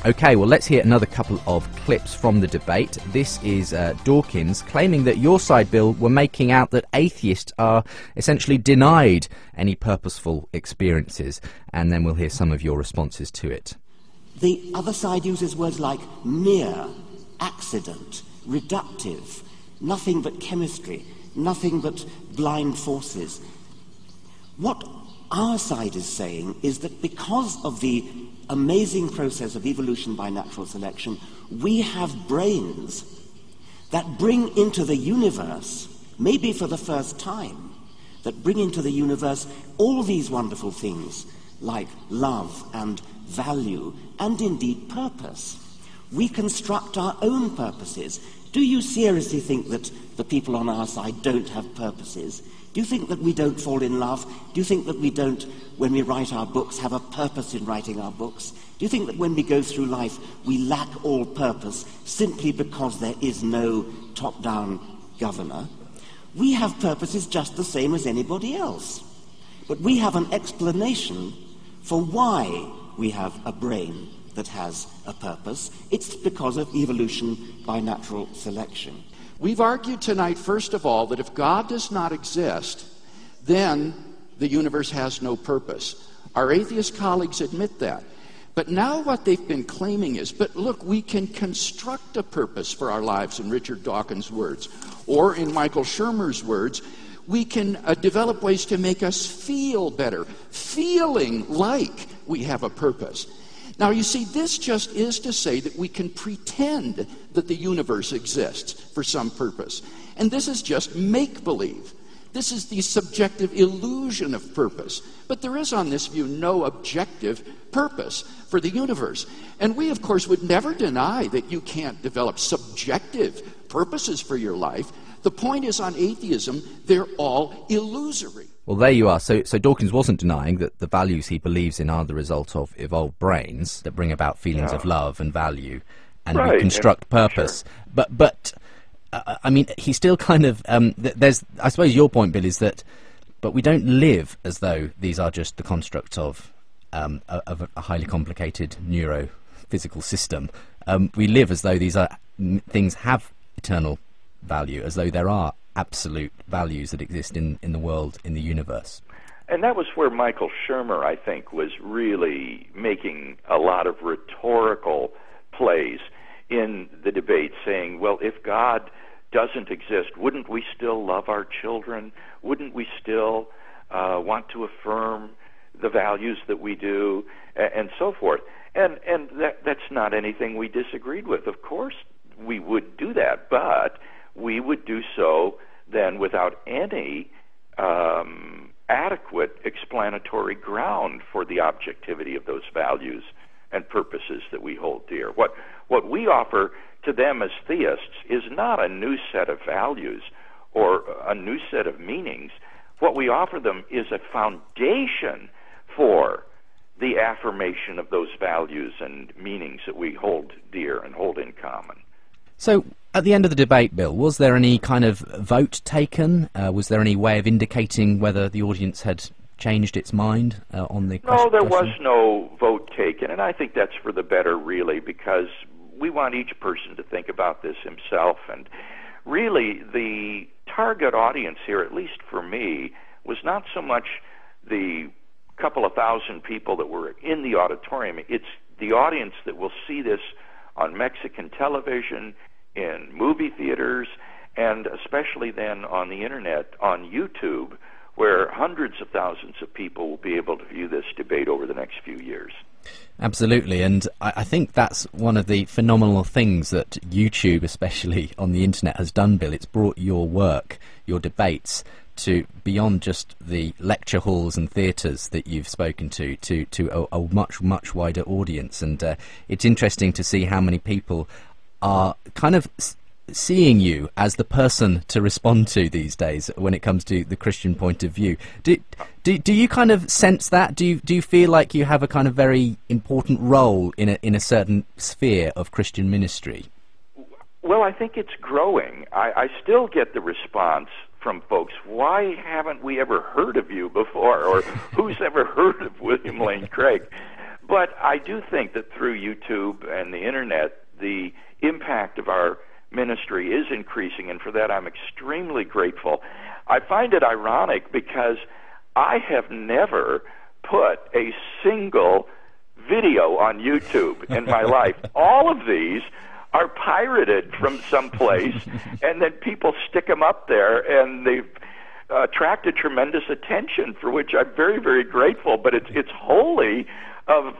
Okay, well, let's hear another couple of clips from the debate. This is Dawkins claiming that your side, Bill, were making out that atheists are essentially denied any purposeful experiences, and then we'll hear some of your responses to it. The other side uses words like mere, accident, reductive, nothing but chemistry, nothing but blind forces. What our side is saying is that because of the amazing process of evolution by natural selection, we have brains that bring into the universe, maybe for the first time, that bring into the universe all these wonderful things like love and value and indeed purpose. We construct our own purposes. Do you seriously think that the people on our side don't have purposes? Do you think that we don't fall in love? Do you think that we don't, when we write our books, have a purpose in writing our books? Do you think that when we go through life, we lack all purpose simply because there is no top-down governor? We have purposes just the same as anybody else. But we have an explanation for why we have a brain that has a purpose. It's because of evolution by natural selection. We've argued tonight, first of all, that if God does not exist, then the universe has no purpose. Our atheist colleagues admit that. But now what they've been claiming is, but look, we can construct a purpose for our lives, in Richard Dawkins' words. Or in Michael Shermer's words, we can develop ways to make us feel better, feeling like we have a purpose. Now, you see, this just is to say that we can pretend that the universe exists for some purpose. And this is just make-believe. This is the subjective illusion of purpose. But there is, on this view, no objective purpose for the universe. And we, of course, would never deny that you can't develop subjective purposes for your life. The point is, on atheism, they're all illusory. Well, there you are. So Dawkins wasn't denying that the values he believes in are the result of evolved brains that bring about feelings of love and value and reconstruct purpose. Sure. But I mean, he still kind of there's. I suppose your point, Bill, is that, but we don't live as though these are just the construct of a highly complicated neurophysical system. We live as though these are things have eternal value, as though there are absolute values that exist in the world, in the universe. And that was where Michael Shermer, I think, was really making a lot of rhetorical plays in the debate, saying, well, if God doesn't exist, wouldn't we still love our children? Wouldn't we still want to affirm the values that we do, and so forth? And that's not anything we disagreed with. Of course we would do that, but we would do so then without any adequate explanatory ground for the objectivity of those values and purposes that we hold dear. What we offer to them as theists is not a new set of values or a new set of meanings. What we offer them is a foundation for the affirmation of those values and meanings that we hold dear and hold in common. So, at the end of the debate, Bill, was there any kind of vote taken? Was there any way of indicating whether the audience had changed its mind on the question? No, there was no vote taken, and I think that's for the better, really, because we want each person to think about this himself. And really, the target audience here, at least for me, was not so much the couple of thousand people that were in the auditorium. It's the audience that will see this on Mexican television, in movie theaters, and especially then on the internet, on YouTube, where hundreds of thousands of people will be able to view this debate over the next few years. Absolutely, and I think that's one of the phenomenal things that YouTube, especially on the internet, has done, Bill. It's brought your work, your debates, to beyond just the lecture halls and theatres that you've spoken to a much, much wider audience. And it's interesting to see how many people are kind of seeing you as the person to respond to these days when it comes to the Christian point of view. Do you kind of sense that? Do you feel like you have a kind of very important role in a certain sphere of Christian ministry? Well, I think it's growing. I still get the response from folks, why haven't we ever heard of you before? Or who's ever heard of William Lane Craig? But I do think that through YouTube and the internet, the impact of our ministry is increasing, and for that I'm extremely grateful. I find it ironic because I have never put a single video on YouTube in my life. All of these are pirated from someplace, and then people stick them up there, and they've attracted tremendous attention, for which I'm very, very grateful, but it's wholly of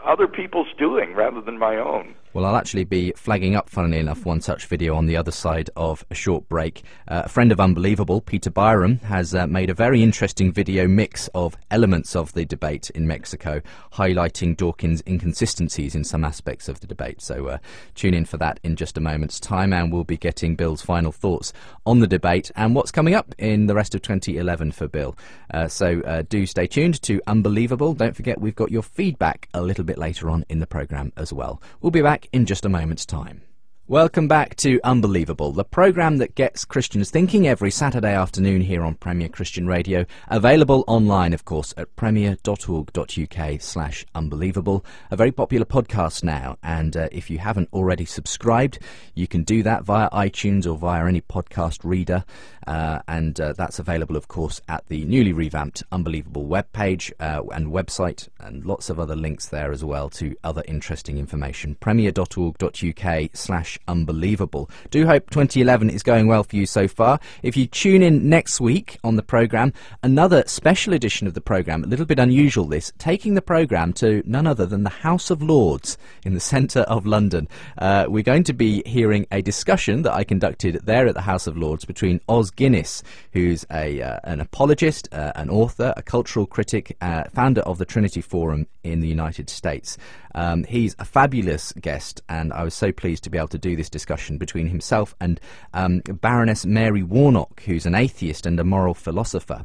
other people's doing rather than my own. Well, I'll actually be flagging up, funnily enough, one such video on the other side of a short break. A friend of Unbelievable, Peter Byram, has made a very interesting video mix of elements of the debate in Mexico, highlighting Dawkins' inconsistencies in some aspects of the debate. So tune in for that in just a moment's time, and we'll be getting Bill's final thoughts on the debate and what's coming up in the rest of 2011 for Bill. So do stay tuned to Unbelievable. Don't forget, we've got your feedback a little bit later on in the programme as well. We'll be back in just a moment's time. Welcome back to Unbelievable, the programme that gets Christians thinking every Saturday afternoon here on Premier Christian Radio. Available online, of course, at premier.org.uk/unbelievable. A very popular podcast now, and if you haven't already subscribed, you can do that via iTunes or via any podcast reader, and that's available, of course, at the newly revamped Unbelievable webpage and website, and lots of other links there as well to other interesting information. premier.org.uk/unbelievable. unbelievable. Do hope 2011 is going well for you so far. If you tune in next week on the programme, another special edition of the programme, a little bit unusual this, taking the programme to none other than the House of Lords in the centre of London. We're going to be hearing a discussion that I conducted there at the House of Lords between Os Guinness, who's an apologist, an author, a cultural critic, founder of the Trinity Forum in the United States. He's a fabulous guest, and I was so pleased to be able to do this discussion between himself and Baroness Mary Warnock, who's an atheist and a moral philosopher.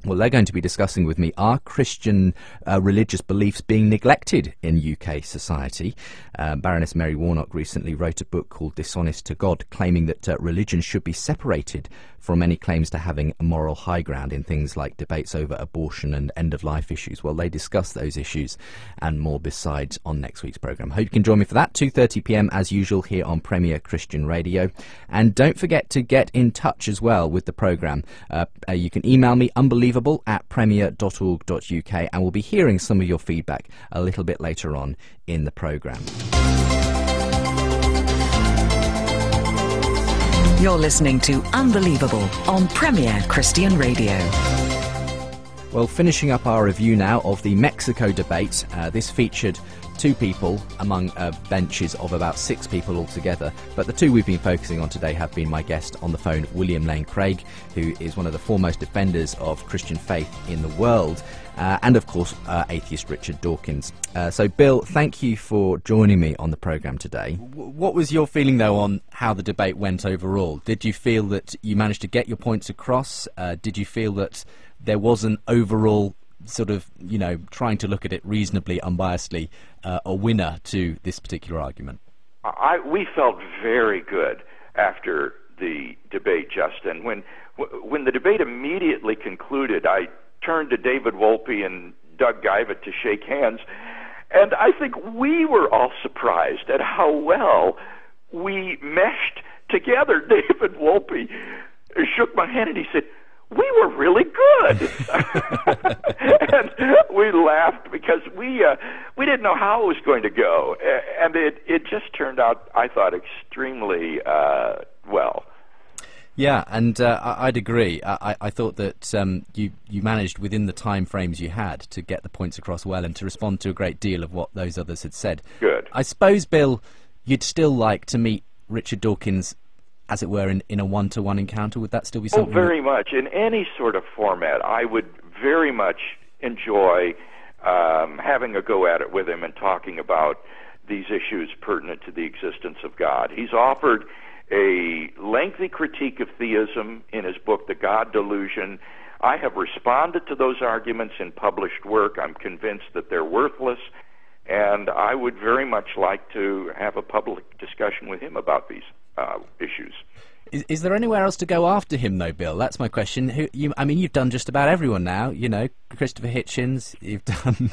Well, they're going to be discussing with me, are Christian religious beliefs being neglected in UK society? Baroness Mary Warnock recently wrote a book called Dishonest to God, claiming that religion should be separated from any claims to having a moral high ground in things like debates over abortion and end-of-life issues. Well, they discuss those issues and more besides on next week's programme. Hope you can join me for that, 2:30 p.m. as usual here on Premier Christian Radio. And don't forget to get in touch as well with the programme. You can email me, unbelievable@premier.org.uk, and we'll be hearing some of your feedback a little bit later on in the programme. You're listening to Unbelievable on Premier Christian Radio. Well, finishing up our review now of the Mexico debate. This featured two people among benches of about 6 people altogether, but the two we've been focusing on today have been my guest on the phone, William Lane Craig, who is one of the foremost defenders of Christian faith in the world, and of course atheist Richard Dawkins. So Bill, thank you for joining me on the programme today. What was your feeling though on how the debate went overall? Did you feel that you managed to get your points across? Did you feel that there was an overall sort of, trying to look at it reasonably, unbiasedly, a winner to this particular argument? We felt very good after the debate, Justin. When the debate immediately concluded, I turned to David Wolpe and Doug Guyvett to shake hands, and I think we were all surprised at how well we meshed together. David Wolpe shook my hand and he said, "We were really good." And we laughed because we didn't know how it was going to go, and it just turned out, I thought, extremely well. Yeah, and I'd agree. I thought that you managed within the time frames you had to get the points across well and to respond to a great deal of what those others had said. Good. I suppose, Bill, you'd still like to meet Richard Dawkins, as it were, in a one-to-one encounter. Would that still be something? Oh, very much. In any sort of format, I would very much enjoy having a go at it with him and talking about these issues pertinent to the existence of God. He's offered a lengthy critique of theism in his book, The God Delusion. I have responded to those arguments in published work. I'm convinced that they're worthless, and I would very much like to have a public discussion with him about these issues. Is there anywhere else to go after him, though, Bill? That's my question. You've done just about everyone now. Christopher Hitchens. You've done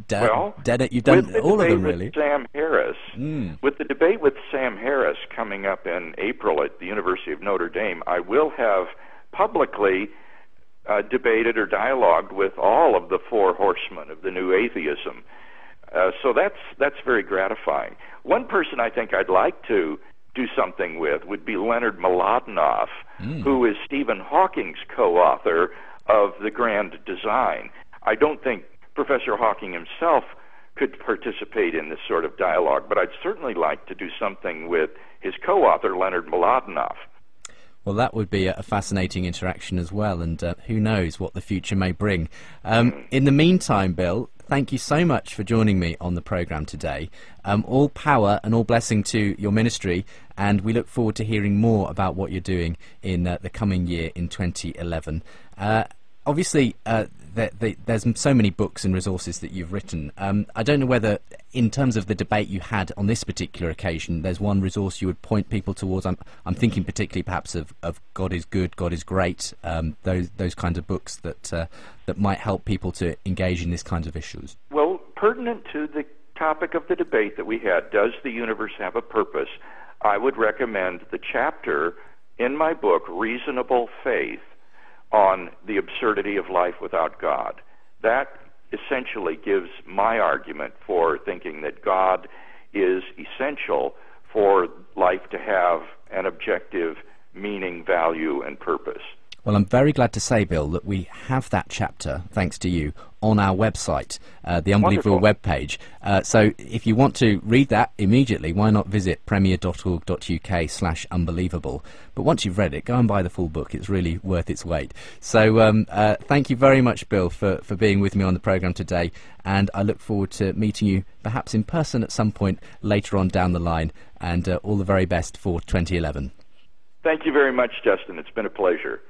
Dennett. You've done all of them, really. Sam Harris. With the debate with Sam Harris coming up in April at the University of Notre Dame, I will have publicly debated or dialogued with all of the 4 horsemen of the new atheism. So that's very gratifying. One person I think I'd like to do something with would be Leonard Mlodinow, who is Stephen Hawking's co-author of The Grand Design. I don't think Professor Hawking himself could participate in this sort of dialogue, but I'd certainly like to do something with his co-author, Leonard Mlodinow. Well, that would be a fascinating interaction as well, and who knows what the future may bring. In the meantime, Bill, thank you so much for joining me on the programme today. All power and all blessing to your ministry, and we look forward to hearing more about what you're doing in the coming year in 2011. Obviously, there's so many books and resources that you've written. I don't know whether, in terms of the debate you had on this particular occasion, there's one resource you would point people towards. I'm thinking particularly perhaps of God is Good, God is Great, those kinds of books that might help people to engage in these kinds of issues. Well, pertinent to the topic of the debate that we had, does the universe have a purpose? I would recommend the chapter in my book, Reasonable Faith, on the absurdity of life without God. That essentially gives my argument for thinking that God is essential for life to have an objective meaning, value, and purpose. Well, I'm very glad to say, Bill, that we have that chapter, thanks to you, on our website, the Unbelievable webpage. So if you want to read that immediately, why not visit premier.org.uk/unbelievable. But once you've read it, go and buy the full book. It's really worth its weight. So thank you very much, Bill, for being with me on the programme today. And I look forward to meeting you perhaps in person at some point later on down the line. And all the very best for 2011. Thank you very much, Justin. It's been a pleasure.